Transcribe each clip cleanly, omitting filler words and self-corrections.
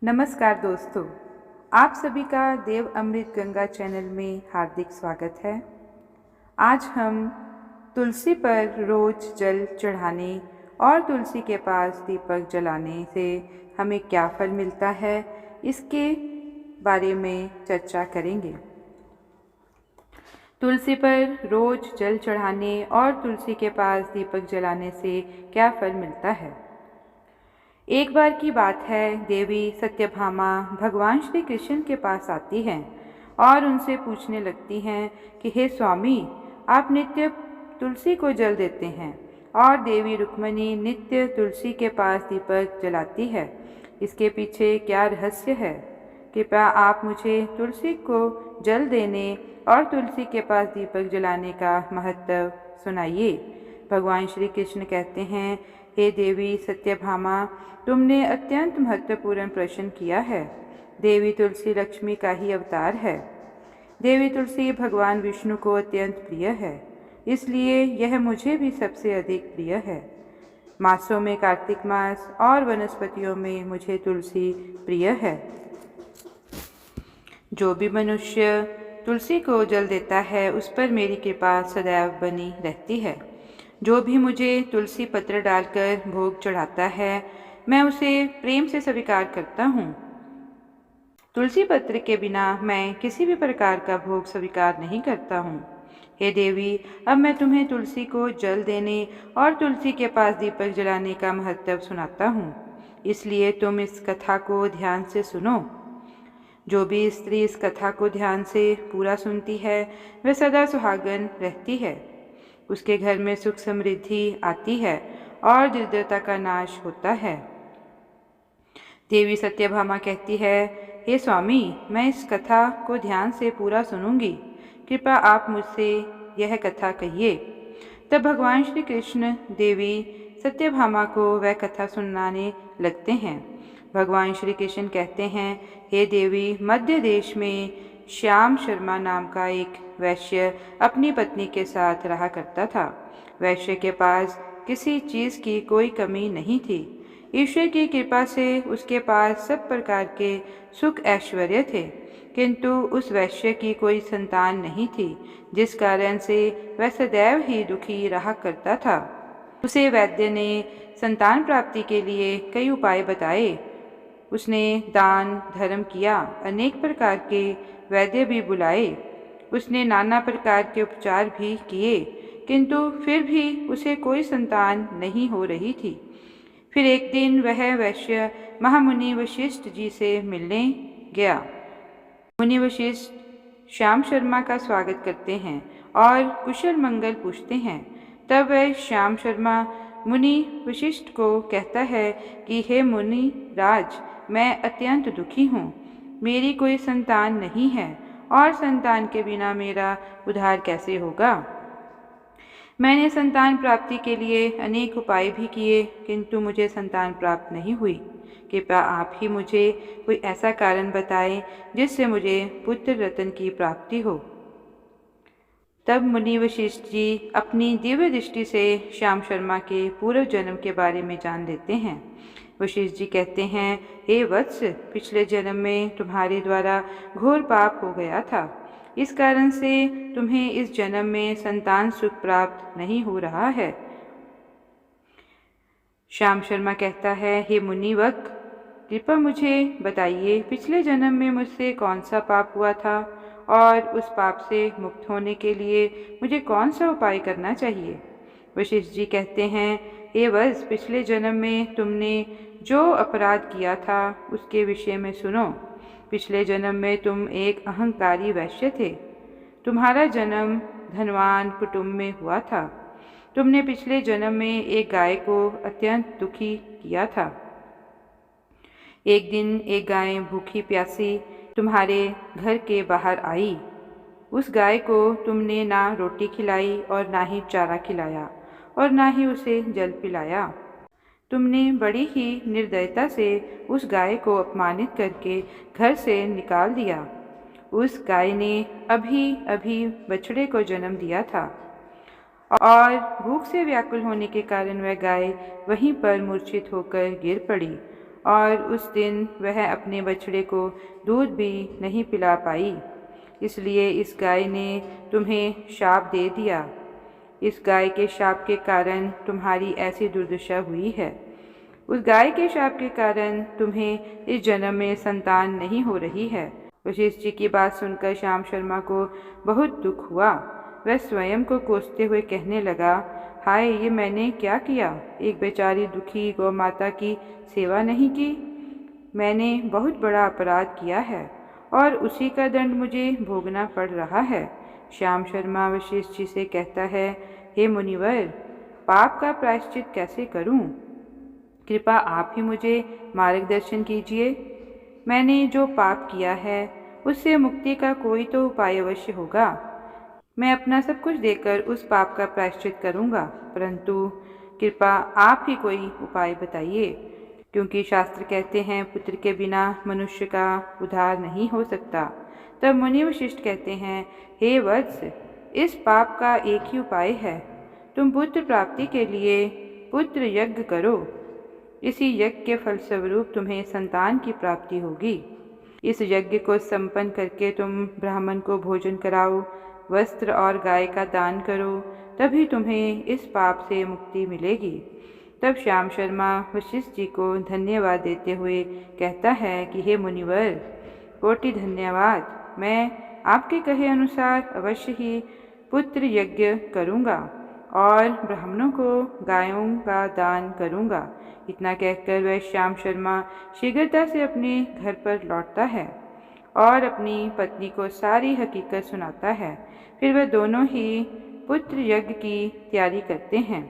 नमस्कार दोस्तों, आप सभी का देव अमृत गंगा चैनल में हार्दिक स्वागत है। आज हम तुलसी पर रोज जल चढ़ाने और तुलसी के पास दीपक जलाने से हमें क्या फल मिलता है, इसके बारे में चर्चा करेंगे। तुलसी पर रोज जल चढ़ाने और तुलसी के पास दीपक जलाने से क्या फल मिलता है। एक बार की बात है, देवी सत्यभामा भगवान श्री कृष्ण के पास आती हैं और उनसे पूछने लगती हैं कि हे स्वामी, आप नित्य तुलसी को जल देते हैं और देवी रुक्मिणी नित्य तुलसी के पास दीपक जलाती है। इसके पीछे क्या रहस्य है? कृपया आप मुझे तुलसी को जल देने और तुलसी के पास दीपक जलाने का महत्व सुनाइए। भगवान श्री कृष्ण कहते हैं, हे देवी सत्यभामा, तुमने अत्यंत महत्वपूर्ण प्रश्न किया है। देवी तुलसी लक्ष्मी का ही अवतार है। देवी तुलसी भगवान विष्णु को अत्यंत प्रिय है, इसलिए यह मुझे भी सबसे अधिक प्रिय है। मासों में कार्तिक मास और वनस्पतियों में मुझे तुलसी प्रिय है। जो भी मनुष्य तुलसी को जल देता है, उस पर मेरी कृपा सदैव बनी रहती है। जो भी मुझे तुलसी पत्र डालकर भोग चढ़ाता है, मैं उसे प्रेम से स्वीकार करता हूँ। तुलसी पत्र के बिना मैं किसी भी प्रकार का भोग स्वीकार नहीं करता हूँ। हे देवी, अब मैं तुम्हें तुलसी को जल देने और तुलसी के पास दीपक जलाने का महत्व सुनाता हूँ, इसलिए तुम इस कथा को ध्यान से सुनो। जो भी स्त्री इस कथा को ध्यान से पूरा सुनती है, वह सदा सुहागन रहती है। उसके घर में सुख समृद्धि आती है और दरिद्रता का नाश होता है। देवी सत्यभामा कहती है, हे स्वामी, मैं इस कथा को ध्यान से पूरा सुनूंगी। कृपया आप मुझसे यह कथा कहिए। तब भगवान श्री कृष्ण देवी सत्यभामा को वह कथा सुनाने लगते हैं। भगवान श्री कृष्ण कहते हैं, हे देवी, मध्य देश में श्याम शर्मा नाम का एक वैश्य अपनी पत्नी के साथ रहा करता था। वैश्य के पास किसी चीज़ की कोई कमी नहीं थी। ईश्वर की कृपा से उसके पास सब प्रकार के सुख ऐश्वर्य थे, किंतु उस वैश्य की कोई संतान नहीं थी, जिस कारण से वह सदैव ही दुखी रहा करता था। उसे वैद्य ने संतान प्राप्ति के लिए कई उपाय बताए। उसने दान धर्म किया, अनेक प्रकार के वैद्य भी बुलाए। उसने नाना प्रकार के उपचार भी किए, किंतु फिर भी उसे कोई संतान नहीं हो रही थी। फिर एक दिन वह वैश्य महामुनि वशिष्ठ जी से मिलने गया। मुनि वशिष्ठ श्याम शर्मा का स्वागत करते हैं और कुशल मंगल पूछते हैं। तब वह श्याम शर्मा मुनि वशिष्ठ को कहता है कि हे मुनि राज, मैं अत्यंत दुखी हूँ। मेरी कोई संतान नहीं है और संतान के बिना मेरा उद्धार कैसे होगा। मैंने संतान प्राप्ति के लिए अनेक उपाय भी किए, किंतु मुझे संतान प्राप्त नहीं हुई। कृपया आप ही मुझे कोई ऐसा कारण बताएं जिससे मुझे पुत्र रत्न की प्राप्ति हो। तब मुनि वशिष्ठ जी अपनी दिव्य दृष्टि से श्याम शर्मा के पूर्व जन्म के बारे में जान लेते हैं। वशिष्ठ जी कहते हैं, हे वत्स, पिछले जन्म में तुम्हारे द्वारा घोर पाप हो गया था। इस कारण से तुम्हें इस जन्म में संतान सुख प्राप्त नहीं हो रहा है। श्याम शर्मा कहता है, हे मुनिवक, कृपया मुझे बताइए, पिछले जन्म में मुझसे कौन सा पाप हुआ था और उस पाप से मुक्त होने के लिए मुझे कौन सा उपाय करना चाहिए। वशिष्ठ जी कहते हैं, हे वत्स, पिछले जन्म में तुमने जो अपराध किया था उसके विषय में सुनो। पिछले जन्म में तुम एक अहंकारी वैश्य थे। तुम्हारा जन्म धनवान कुटुंब में हुआ था। तुमने पिछले जन्म में एक गाय को अत्यंत दुखी किया था। एक दिन एक गाय भूखी प्यासी तुम्हारे घर के बाहर आई। उस गाय को तुमने ना रोटी खिलाई और ना ही चारा खिलाया और ना ही उसे जल पिलाया। तुमने बड़ी ही निर्दयता से उस गाय को अपमानित करके घर से निकाल दिया। उस गाय ने अभी अभी बछड़े को जन्म दिया था और भूख से व्याकुल होने के कारण वह गाय वहीं पर मूर्छित होकर गिर पड़ी और उस दिन वह अपने बछड़े को दूध भी नहीं पिला पाई। इसलिए इस गाय ने तुम्हें शाप दे दिया। इस गाय के शाप के कारण तुम्हारी ऐसी दुर्दशा हुई है। उस गाय के शाप के कारण तुम्हें इस जन्म में संतान नहीं हो रही है। वशिष्ठ जी की बात सुनकर श्याम शर्मा को बहुत दुख हुआ। वह स्वयं को कोसते हुए कहने लगा, हाय, ये मैंने क्या किया? एक बेचारी दुखी गौ माता की सेवा नहीं की। मैंने बहुत बड़ा अपराध किया है और उसी का दंड मुझे भोगना पड़ रहा है। श्याम शर्मा वशिष्ठ जी से कहता है, हे मुनिवर, पाप का प्रायश्चित कैसे करूं? कृपा आप ही मुझे मार्गदर्शन कीजिए। मैंने जो पाप किया है उससे मुक्ति का कोई तो उपाय अवश्य होगा। मैं अपना सब कुछ देकर उस पाप का प्रायश्चित करूंगा, परंतु कृपा आप ही कोई उपाय बताइए, क्योंकि शास्त्र कहते हैं पुत्र के बिना मनुष्य का उद्धार नहीं हो सकता। तब मुनि वशिष्ठ कहते हैं, हे वत्स, इस पाप का एक ही उपाय है। तुम पुत्र प्राप्ति के लिए पुत्र यज्ञ करो। इसी यज्ञ के फलस्वरूप तुम्हें संतान की प्राप्ति होगी। इस यज्ञ को संपन्न करके तुम ब्राह्मण को भोजन कराओ, वस्त्र और गाय का दान करो, तभी तुम्हें इस पाप से मुक्ति मिलेगी। तब श्याम शर्मा वशिष्ठ जी को धन्यवाद देते हुए कहता है कि हे मुनिवर, कोटि धन्यवाद। मैं आपके कहे अनुसार अवश्य ही पुत्र यज्ञ करूँगा और ब्राह्मणों को गायों का दान करूँगा। इतना कहकर वह श्याम शर्मा शीघ्रता से अपने घर पर लौटता है और अपनी पत्नी को सारी हकीकत सुनाता है। फिर वह दोनों ही पुत्र यज्ञ की तैयारी करते हैं।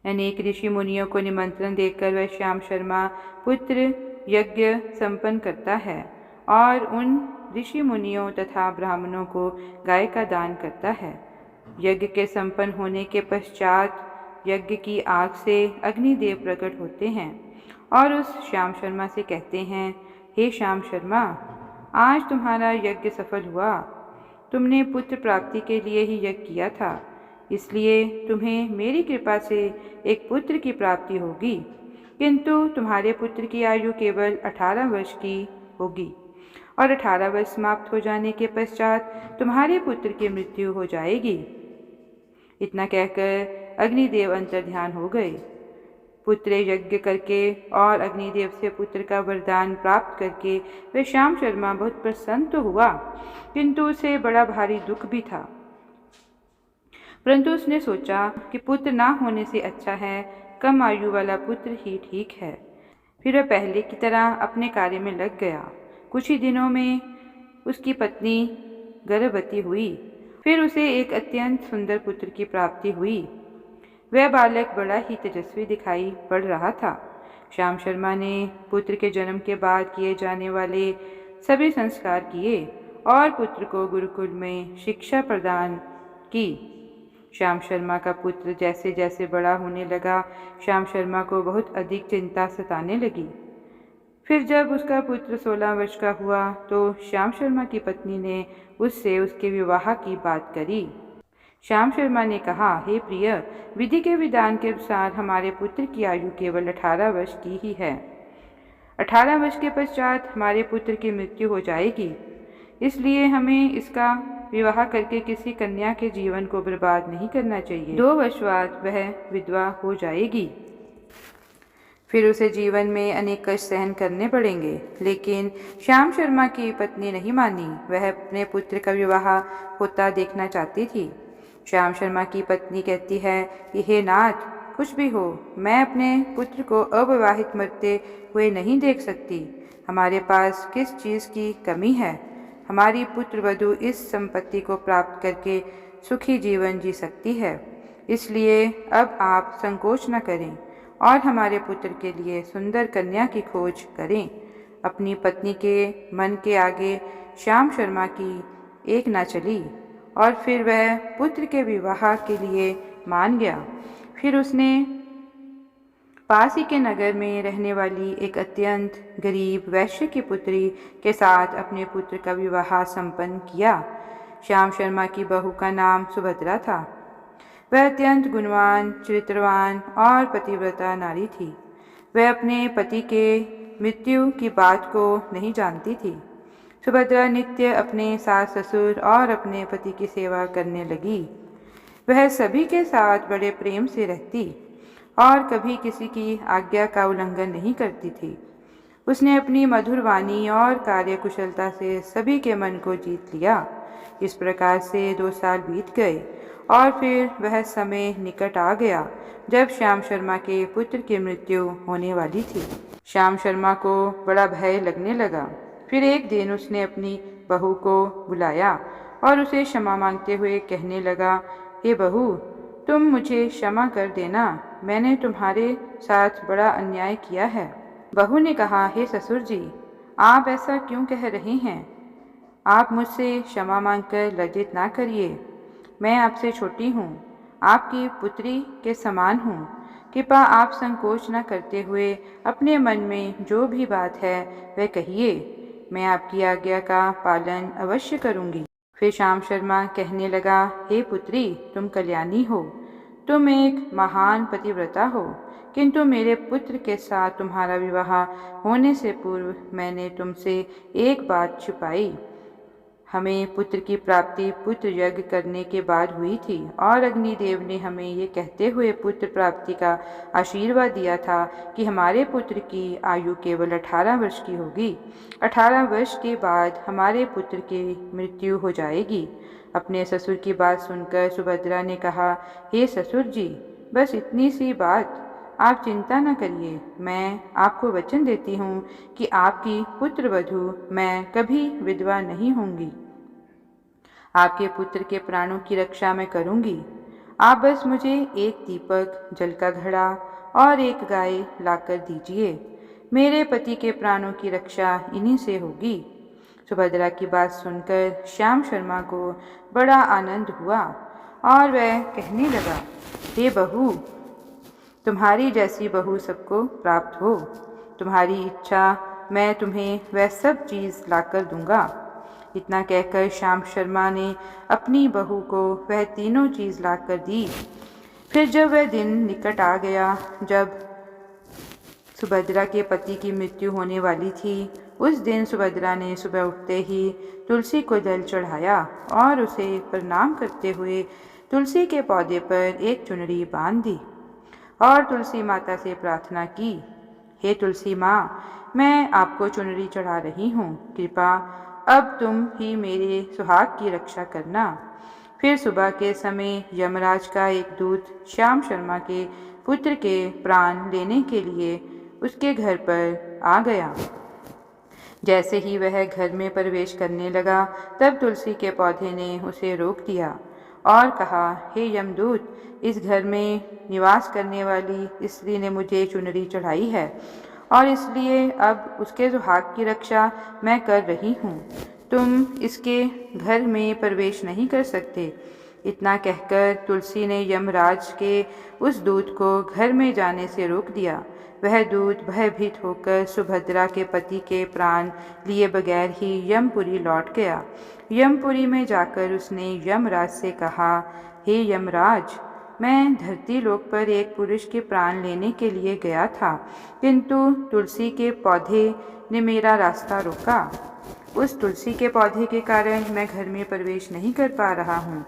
अनेक ऋषि मुनियों को निमंत्रण देकर वह श्याम शर्मा पुत्र यज्ञ संपन्न करता है और उन ऋषि मुनियों तथा ब्राह्मणों को गाय का दान करता है। यज्ञ के संपन्न होने के पश्चात यज्ञ की आग से अग्निदेव प्रकट होते हैं और उस श्याम शर्मा से कहते हैं, हे श्याम शर्मा, आज तुम्हारा यज्ञ सफल हुआ। तुमने पुत्र प्राप्ति के लिए ही यज्ञ किया था, इसलिए तुम्हें मेरी कृपा से एक पुत्र की प्राप्ति होगी, किंतु तुम्हारे पुत्र की आयु केवल 18 वर्ष की होगी और 18 वर्ष समाप्त हो जाने के पश्चात तुम्हारे पुत्र की मृत्यु हो जाएगी। इतना कहकर अग्निदेव अंतर्ध्यान हो गए। पुत्र यज्ञ करके और अग्निदेव से पुत्र का वरदान प्राप्त करके वह श्याम शर्मा बहुत प्रसन्न तो हुआ, किंतु उसे बड़ा भारी दुख भी था। परंतु उसने सोचा कि पुत्र ना होने से अच्छा है कम आयु वाला पुत्र ही ठीक है। फिर वह पहले की तरह अपने कार्य में लग गया। कुछ ही दिनों में उसकी पत्नी गर्भवती हुई। फिर उसे एक अत्यंत सुंदर पुत्र की प्राप्ति हुई। वह बालक बड़ा ही तेजस्वी दिखाई पड़ रहा था। श्याम शर्मा ने पुत्र के जन्म के बाद किए जाने वाले सभी संस्कार किए और पुत्र को गुरुकुल में शिक्षा प्रदान की। श्याम शर्मा का पुत्र जैसे जैसे बड़ा होने लगा, श्याम शर्मा को बहुत अधिक चिंता सताने लगी। फिर जब उसका पुत्र 16 वर्ष का हुआ तो श्याम शर्मा की पत्नी ने उससे उसके विवाह की बात करी। श्याम शर्मा ने कहा, हे प्रिय, विधि के विधान के अनुसार हमारे पुत्र की आयु केवल 18 वर्ष की ही है। 18 वर्ष के पश्चात हमारे पुत्र की मृत्यु हो जाएगी, इसलिए हमें इसका विवाह करके किसी कन्या के जीवन को बर्बाद नहीं करना चाहिए। 2 वर्ष बाद वह विधवा हो जाएगी, फिर उसे जीवन में अनेक कष्ट सहन करने पड़ेंगे। लेकिन श्याम शर्मा की पत्नी नहीं मानी। वह अपने पुत्र का विवाह होता देखना चाहती थी। श्याम शर्मा की पत्नी कहती है कि हे नाथ, कुछ भी हो, मैं अपने पुत्र को अविवाहित मरते हुए नहीं देख सकती। हमारे पास किस चीज़ की कमी है? हमारी पुत्र वधू इस संपत्ति को प्राप्त करके सुखी जीवन जी सकती है। इसलिए अब आप संकोच न करें और हमारे पुत्र के लिए सुंदर कन्या की खोज करें। अपनी पत्नी के मन के आगे श्याम शर्मा की एक न चली और फिर वह पुत्र के विवाह के लिए मान गया। फिर उसने पास ही के नगर में रहने वाली एक अत्यंत गरीब वैश्य की पुत्री के साथ अपने पुत्र का विवाह संपन्न किया। श्याम शर्मा की बहू का नाम सुभद्रा था। वह अत्यंत गुणवान, चरित्रवान और पतिव्रता नारी थी। वह अपने पति के मृत्यु की बात को नहीं जानती थी। सुभद्रा नित्य अपने सास ससुर और अपने पति की सेवा करने लगी। वह सभी के साथ बड़े प्रेम से रहती और कभी किसी की आज्ञा का उल्लंघन नहीं करती थी। उसने अपनी मधुर वाणी और कार्यकुशलता से सभी के मन को जीत लिया। इस प्रकार से 2 साल बीत गए और फिर वह समय निकट आ गया जब श्याम शर्मा के पुत्र की मृत्यु होने वाली थी। श्याम शर्मा को बड़ा भय लगने लगा। फिर एक दिन उसने अपनी बहू को बुलाया और उसे क्षमा मांगते हुए कहने लगा, हे बहू, तुम मुझे क्षमा कर देना, मैंने तुम्हारे साथ बड़ा अन्याय किया है। बहू ने कहा, हे ससुर जी, आप ऐसा क्यों कह रहे हैं? आप मुझसे क्षमा मांगकर लज्जित ना करिए। मैं आपसे छोटी हूँ, आपकी पुत्री के समान हूँ। कृपा आप संकोच न करते हुए अपने मन में जो भी बात है वह कहिए। मैं आपकी आज्ञा का पालन अवश्य करूँगी। फिर श्याम शर्मा कहने लगा, हे पुत्री, तुम कल्याणी हो, तुम एक महान पतिव्रता हो, किंतु मेरे पुत्र के साथ तुम्हारा विवाह होने से पूर्व मैंने तुमसे एक बात छिपाई। हमें पुत्र की प्राप्ति पुत्र यज्ञ करने के बाद हुई थी और अग्निदेव ने हमें ये कहते हुए पुत्र प्राप्ति का आशीर्वाद दिया था कि हमारे पुत्र की आयु केवल 18 वर्ष की होगी। 18 वर्ष के बाद हमारे पुत्र की मृत्यु हो जाएगी। अपने ससुर की बात सुनकर सुभद्रा ने कहा, हे ससुर जी, बस इतनी सी बात, आप चिंता न करिए। मैं आपको वचन देती हूँ कि आपकी पुत्र वधू मैं कभी विधवा नहीं होंगी। आपके पुत्र के प्राणों की रक्षा मैं करूँगी। आप बस मुझे एक दीपक, जल का घड़ा और एक गाय लाकर दीजिए। मेरे पति के प्राणों की रक्षा इन्हीं से होगी। सुभद्रा की बात सुनकर श्याम शर्मा को बड़ा आनंद हुआ और वह कहने लगा, हे बहू, तुम्हारी जैसी बहू सबको प्राप्त हो। तुम्हारी इच्छा, मैं तुम्हें वह सब चीज़ लाकर दूंगा। इतना कहकर श्याम शर्मा ने अपनी बहू को वह तीनों चीज़ लाकर दी। फिर जब वह दिन निकट आ गया जब सुभद्रा के पति की मृत्यु होने वाली थी, उस दिन सुभद्रा ने सुबह उठते ही तुलसी को जल चढ़ाया और उसे प्रणाम करते हुए तुलसी के पौधे पर एक चुनरी बांध दी और तुलसी माता से प्रार्थना की, हे तुलसी माँ, मैं आपको चुनरी चढ़ा रही हूँ, कृपा अब तुम ही मेरे सुहाग की रक्षा करना। फिर सुबह के समय यमराज का एक दूत श्याम शर्मा के पुत्र के प्राण लेने के लिए उसके घर पर आ गया। जैसे ही वह घर में प्रवेश करने लगा, तब तुलसी के पौधे ने उसे रोक दिया और कहा, हे यमदूत, इस घर में निवास करने वाली स्त्री ने मुझे चुनरी चढ़ाई है और इसलिए अब उसके सुहाग की रक्षा मैं कर रही हूँ। तुम इसके घर में प्रवेश नहीं कर सकते। इतना कहकर तुलसी ने यमराज के उस दूत को घर में जाने से रोक दिया। वह दूत भयभीत होकर सुभद्रा के पति के प्राण लिए बगैर ही यमपुरी लौट गया। यमपुरी में जाकर उसने यमराज से कहा, हे यमराज, मैं धरती लोक पर एक पुरुष के प्राण लेने के लिए गया था, किंतु तुलसी के पौधे ने मेरा रास्ता रोका। उस तुलसी के पौधे के कारण मैं घर में प्रवेश नहीं कर पा रहा हूँ।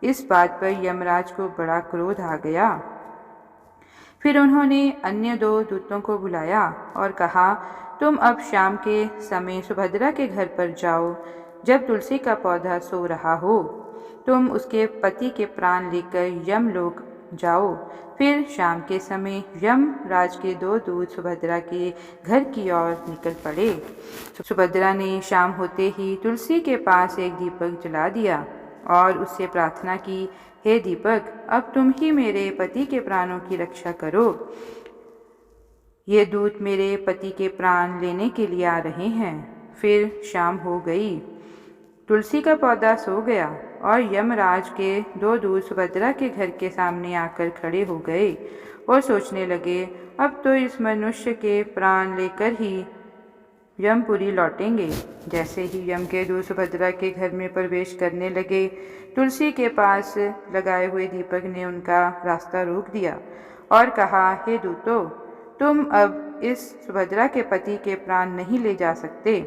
इस बात पर यमराज को बड़ा क्रोध आ गया। फिर उन्होंने अन्य 2 दूतों को बुलाया और कहा, तुम अब शाम के समय सुभद्रा के घर पर जाओ। जब तुलसी का पौधा सो रहा हो, तुम उसके पति के प्राण लेकर यमलोक जाओ। फिर शाम के समय यमराज के 2 दूत सुभद्रा के घर की ओर निकल पड़े। सुभद्रा ने शाम होते ही तुलसी के पास एक दीपक जला दिया और उससे प्रार्थना की, हे दीपक, अब तुम ही मेरे पति के प्राणों की रक्षा करो। ये दूत मेरे पति के प्राण लेने के लिए आ रहे हैं। फिर शाम हो गई, तुलसी का पौधा सो गया और यमराज के 2 दूत सुभद्रा के घर के सामने आकर खड़े हो गए और सोचने लगे, अब तो इस मनुष्य के प्राण लेकर ही यमपुरी लौटेंगे। जैसे ही यम के दूत सुभद्रा के घर में प्रवेश करने लगे, तुलसी के पास लगाए हुए दीपक ने उनका रास्ता रोक दिया और कहा, हे दूतों, तुम अब इस सुभद्रा के पति के प्राण नहीं ले जा सकते।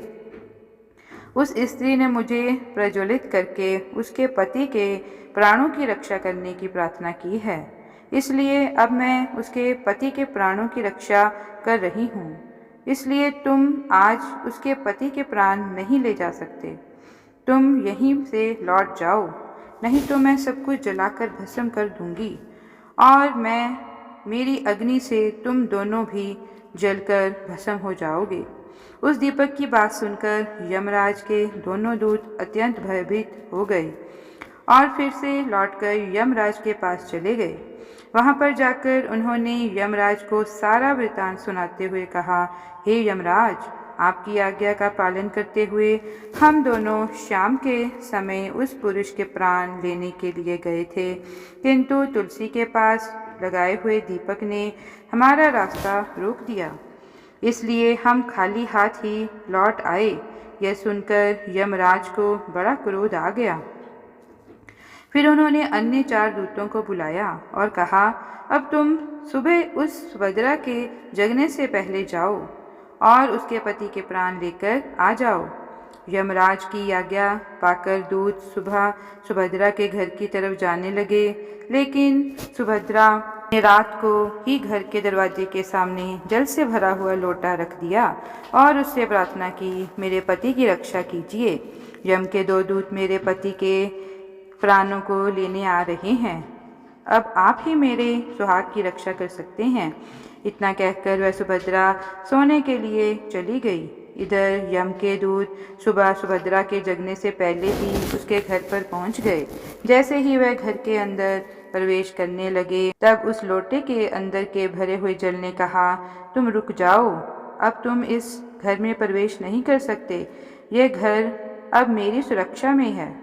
उस स्त्री ने मुझे प्रज्वलित करके उसके पति के प्राणों की रक्षा करने की प्रार्थना की है, इसलिए अब मैं उसके पति के प्राणों की रक्षा कर रही हूँ। इसलिए तुम आज उसके पति के प्राण नहीं ले जा सकते। तुम यहीं से लौट जाओ, नहीं तो मैं सब कुछ जलाकर भस्म कर दूंगी और मेरी अग्नि से तुम दोनों भी जलकर भस्म हो जाओगे। उस दीपक की बात सुनकर यमराज के दोनों दूत अत्यंत भयभीत हो गए और फिर से लौटकर यमराज के पास चले गए। वहां पर जाकर उन्होंने यमराज को सारा वृतांत सुनाते हुए कहा, हे यमराज, आपकी आज्ञा का पालन करते हुए हम दोनों शाम के समय उस पुरुष के प्राण लेने के लिए गए थे, किंतु तुलसी के पास लगाए हुए दीपक ने हमारा रास्ता रोक दिया, इसलिए हम खाली हाथ ही लौट आए। यह सुनकर यमराज को बड़ा क्रोध आ गया। फिर उन्होंने अन्य 4 दूतों को बुलाया और कहा, अब तुम सुबह उस सुभद्रा के जगने से पहले जाओ और उसके पति के प्राण लेकर आ जाओ। यमराज की आज्ञा पाकर दूत सुबह सुभद्रा के घर की तरफ जाने लगे, लेकिन सुभद्रा ने रात को ही घर के दरवाजे के सामने जल से भरा हुआ लोटा रख दिया और उससे प्रार्थना की, मेरे पति की रक्षा कीजिए। यम के 2 दूत मेरे पति के प्राणों को लेने आ रहे हैं, अब आप ही मेरे सुहाग की रक्षा कर सकते हैं। इतना कहकर वह सुभद्रा सोने के लिए चली गई। इधर यम के दूत सुबह सुभद्रा के जगने से पहले ही उसके घर पर पहुंच गए। जैसे ही वह घर के अंदर प्रवेश करने लगे, तब उस लोटे के अंदर के भरे हुए जल ने कहा, तुम रुक जाओ, अब तुम इस घर में प्रवेश नहीं कर सकते। यह घर अब मेरी सुरक्षा में है।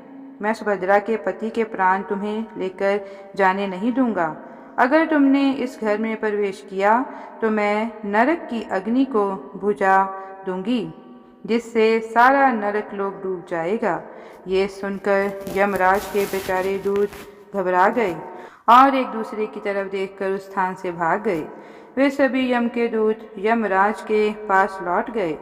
मैं सुभद्रा के पति के प्राण तुम्हें लेकर जाने नहीं दूंगा। अगर तुमने इस घर में प्रवेश किया तो मैं नरक की अग्नि को बुझा दूंगी, जिससे सारा नरक लोक डूब जाएगा। ये सुनकर यमराज के बेचारे दूत घबरा गए और एक दूसरे की तरफ देखकर उस स्थान से भाग गए। वे सभी यम के दूत यमराज के पास लौट गए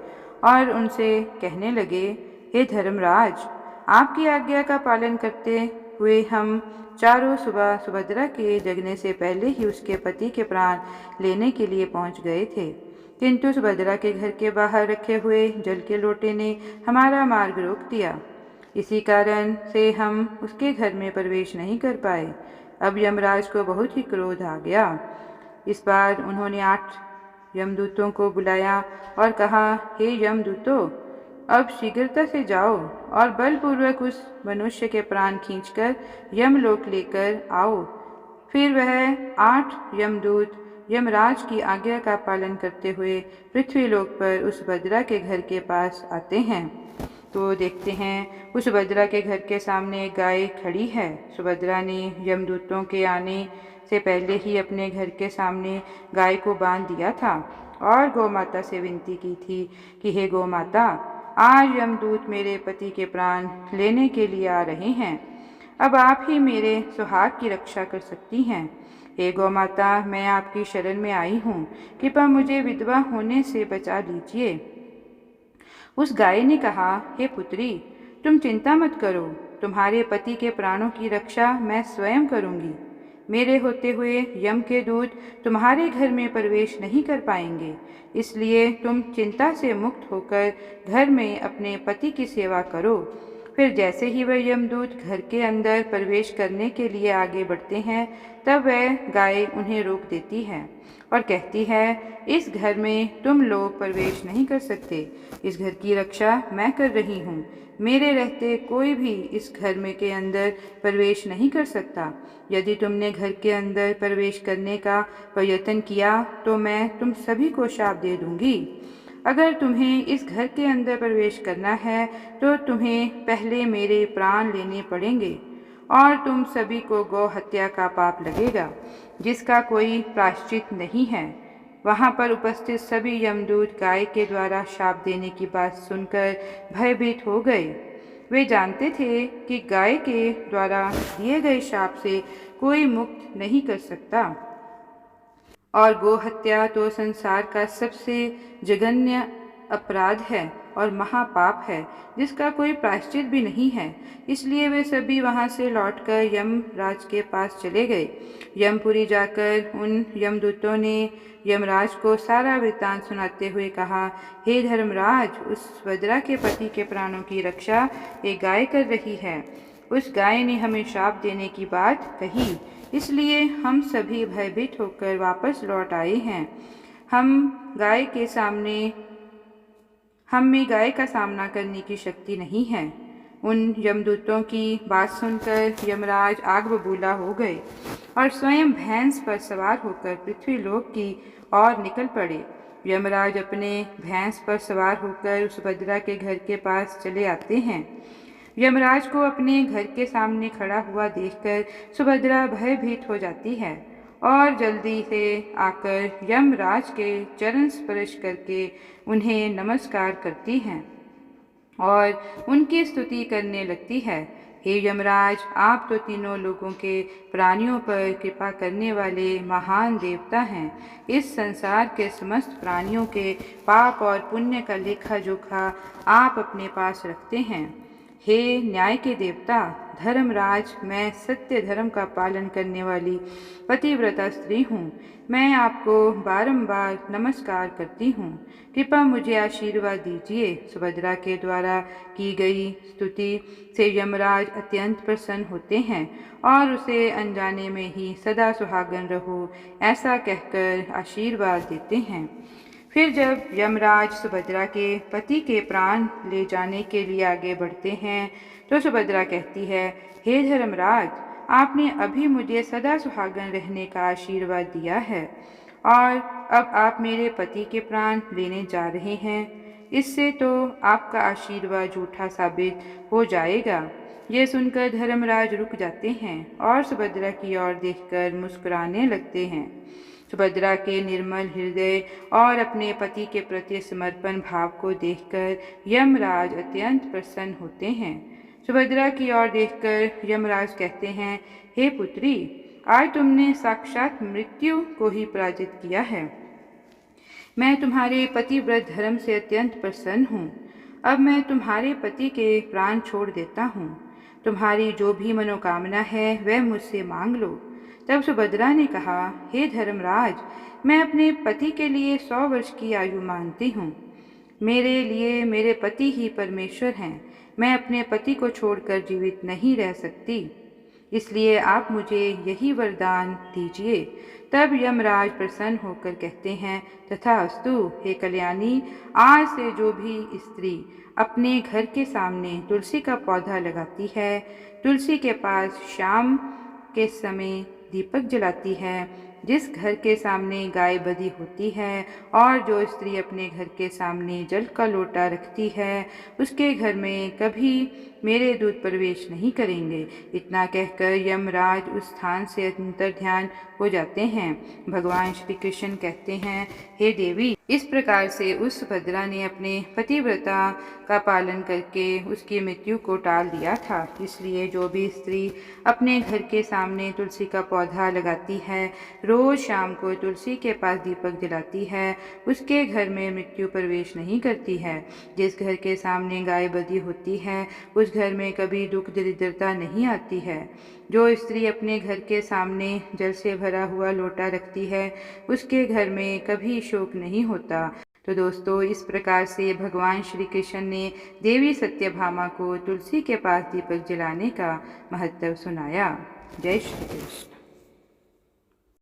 और उनसे कहने लगे, हे धर्मराज, आपकी आज्ञा का पालन करते हुए हम चारों सुबह सुभद्रा के जगने से पहले ही उसके पति के प्राण लेने के लिए पहुंच गए थे, किंतु सुभद्रा के घर के बाहर रखे हुए जल के लोटे ने हमारा मार्ग रोक दिया। इसी कारण से हम उसके घर में प्रवेश नहीं कर पाए। अब यमराज को बहुत ही क्रोध आ गया। इस बार उन्होंने 8 यमदूतों को बुलाया और कहा, हे यमदूतों, अब शीघ्रता से जाओ और बलपूर्वक उस मनुष्य के प्राण खींचकर यमलोक लेकर आओ। फिर वह 8 यमदूत यमराज की आज्ञा का पालन करते हुए पृथ्वीलोक पर उस सुभद्रा के घर के पास आते हैं। तो देखते हैं उस सुभद्रा के घर के सामने एक गाय खड़ी है। सुभद्रा ने यमदूतों के आने से पहले ही अपने घर के सामने गाय को बांध दिया था और गौ माता से विनती की थी कि हे गौ माता, आज यमदूत मेरे पति के प्राण लेने के लिए आ रहे हैं, अब आप ही मेरे सुहाग की रक्षा कर सकती हैं। हे गौ माता, मैं आपकी शरण में आई हूँ, कृपया मुझे विधवा होने से बचा लीजिए। उस गाय ने कहा, हे पुत्री, तुम चिंता मत करो, तुम्हारे पति के प्राणों की रक्षा मैं स्वयं करूँगी। मेरे होते हुए यम के दूत तुम्हारे घर में प्रवेश नहीं कर पाएंगे, इसलिए तुम चिंता से मुक्त होकर घर में अपने पति की सेवा करो। फिर जैसे ही वह यमदूत घर के अंदर प्रवेश करने के लिए आगे बढ़ते हैं, तब वह गाय उन्हें रोक देती है और कहती है, इस घर में तुम लोग प्रवेश नहीं कर सकते, इस घर की रक्षा मैं कर रही हूँ। मेरे रहते कोई भी इस घर में के अंदर प्रवेश नहीं कर सकता। यदि तुमने घर के अंदर प्रवेश करने का प्रयत्न किया तो मैं तुम सभी को शाप दे दूंगी। अगर तुम्हें इस घर के अंदर प्रवेश करना है तो तुम्हें पहले मेरे प्राण लेने पड़ेंगे और तुम सभी को गौ हत्या का पाप लगेगा, जिसका कोई प्रायश्चित नहीं है। वहाँ पर उपस्थित सभी यमदूत गाय के द्वारा शाप देने की बात सुनकर भयभीत हो गए। वे जानते थे कि गाय के द्वारा दिए गए शाप से कोई मुक्त नहीं कर सकता। और गो हत्या तो संसार का सबसे जघन्य अपराध है और महापाप है, जिसका कोई प्रायश्चित भी नहीं है। इसलिए वे सभी वहां से लौटकर यमराज के पास चले गए। यमपुरी जाकर उन यमदूतों ने यमराज को सारा वृत्तांत सुनाते हुए कहा, हे धर्मराज, उस सुभद्रा के पति के प्राणों की रक्षा एक गाय कर रही है। उस गाय ने हमें श्राप देने की बात कही, इसलिए हम सभी भयभीत होकर वापस लौट आए हैं। हम में गाय का सामना करने की शक्ति नहीं है। उन यमदूतों की बात सुनकर यमराज आग बबूला हो गए और स्वयं भैंस पर सवार होकर पृथ्वीलोक की ओर निकल पड़े। यमराज अपने भैंस पर सवार होकर सुभद्रा के घर के पास चले आते हैं। यमराज को अपने घर के सामने खड़ा हुआ देखकर सुभद्रा भयभीत हो जाती है और जल्दी से आकर यमराज के चरण स्पर्श करके उन्हें नमस्कार करती हैं और उनकी स्तुति करने लगती है। हे यमराज, आप तो तीनों लोगों के प्राणियों पर कृपा करने वाले महान देवता हैं। इस संसार के समस्त प्राणियों के पाप और पुण्य का लेखा जोखा आप अपने पास रखते हैं। हे न्याय के देवता धर्मराज, मैं सत्य धर्म का पालन करने वाली पतिव्रता स्त्री हूँ। मैं आपको बारंबार नमस्कार करती हूँ। कृपा मुझे आशीर्वाद दीजिए। सुभद्रा के द्वारा की गई स्तुति से यमराज अत्यंत प्रसन्न होते हैं और उसे अनजाने में ही सदा सुहागन रहो ऐसा कहकर आशीर्वाद देते हैं। फिर जब यमराज सुभद्रा के पति के प्राण ले जाने के लिए आगे बढ़ते हैं तो सुभद्रा कहती है, हे धर्मराज, आपने अभी मुझे सदा सुहागन रहने का आशीर्वाद दिया है और अब आप मेरे पति के प्राण लेने जा रहे हैं। इससे तो आपका आशीर्वाद झूठा साबित हो जाएगा। ये सुनकर धर्मराज रुक जाते हैं और सुभद्रा की ओर देखकर मुस्कुराने लगते हैं। सुभद्रा के निर्मल हृदय और अपने पति के प्रति समर्पण भाव को देखकर यमराज अत्यंत प्रसन्न होते हैं। सुभद्रा की ओर देखकर यमराज कहते हैं, हे पुत्री, आज तुमने साक्षात मृत्यु को ही पराजित किया है। मैं तुम्हारे पतिव्रत धर्म से अत्यंत प्रसन्न हूँ। अब मैं तुम्हारे पति के प्राण छोड़ देता हूँ। तुम्हारी जो भी मनोकामना है वह मुझसे मांग लो। तब सुभद्रा ने कहा, हे धर्मराज, मैं अपने पति के लिए 100 वर्ष की आयु मानती हूँ। मेरे लिए मेरे पति ही परमेश्वर हैं। मैं अपने पति को छोड़कर जीवित नहीं रह सकती, इसलिए आप मुझे यही वरदान दीजिए। तब यमराज प्रसन्न होकर कहते हैं, तथास्तु हे कल्याणी, आज से जो भी स्त्री अपने घर के सामने तुलसी का पौधा लगाती है, तुलसी के पास शाम के समय दीपक जलाती है, जिस घर के सामने गाय बधी होती है और जो स्त्री अपने घर के सामने जल का लोटा रखती है, उसके घर में कभी मेरे दूत प्रवेश नहीं करेंगे। इतना कहकर यमराज उस स्थान से अंतर्ध्यान हो जाते हैं। भगवान श्री कृष्ण कहते हैं, हे देवी, इस प्रकार से उस सुभद्रा ने अपने पतिव्रता का पालन करके उसकी मृत्यु को टाल दिया था। इसलिए जो भी स्त्री अपने घर के सामने तुलसी का पौधा लगाती है, रोज शाम को तुलसी के पास दीपक जलाती है, उसके घर में मृत्यु प्रवेश नहीं करती है। जिस घर के सामने गाय बधी होती है, उस घर में कभी दुख दरिद्रता नहीं आती है। जो स्त्री अपने घर के सामने जल से भरा हुआ लोटा रखती है, उसके घर में कभी शोक नहीं होता। तो दोस्तों, इस प्रकार से भगवान श्री कृष्ण ने देवी सत्यभामा को तुलसी के पास दीपक जलाने का महत्व सुनाया। जय श्री कृष्ण।